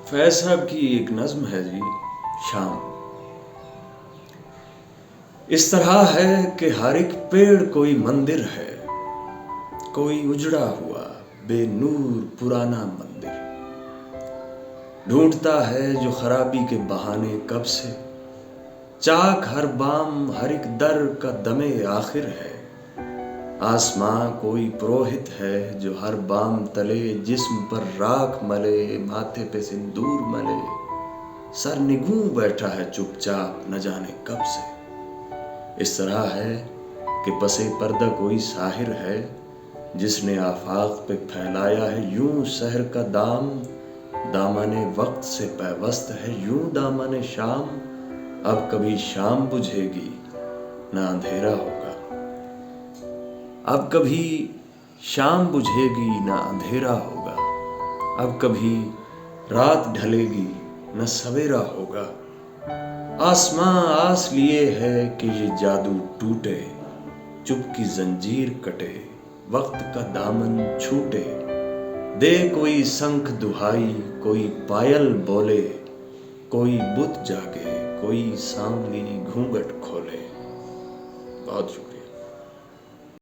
فیض صاحب کی ایک نظم ہے جی، شام۔ اس طرح ہے کہ ہر ایک پیڑ کوئی مندر ہے، کوئی اجڑا ہوا بے نور پرانا مندر، ڈھونڈتا ہے جو خرابی کے بہانے کب سے، چاک ہر بام ہر ایک در کا دم آخر ہے۔ آسماں کوئی پروہت ہے جو ہر بام تلے جسم پر راکھ ملے، ماتھے پہ سندور ملے، سر نگوں بیٹھا ہے چپ چاپ نہ جانے کب سے۔ اس طرح ہے کہ پسِ پردہ کوئی ساحر ہے، جس نے آفاق پہ پھیلایا ہے یوں سحر کا دام، دامن وقت سے پیوست ہے یوں دامن شام۔ اب کبھی شام بجھے گی نہ اندھیرا ہوگا، اب کبھی شام بجھے گی نہ اندھیرا ہوگا، اب کبھی رات ڈھلے گی نہ سویرا ہوگا۔ آسماں آس لیے ہے کہ یہ جادو ٹوٹے، چپ کی زنجیر کٹے، وقت کا دامن چھوٹے، دے کوئی سنکھ دہائی کوئی پائل بولے، کوئی بت جاگے کوئی سانولی گھونگھٹ کھولے۔ بہت شکریہ۔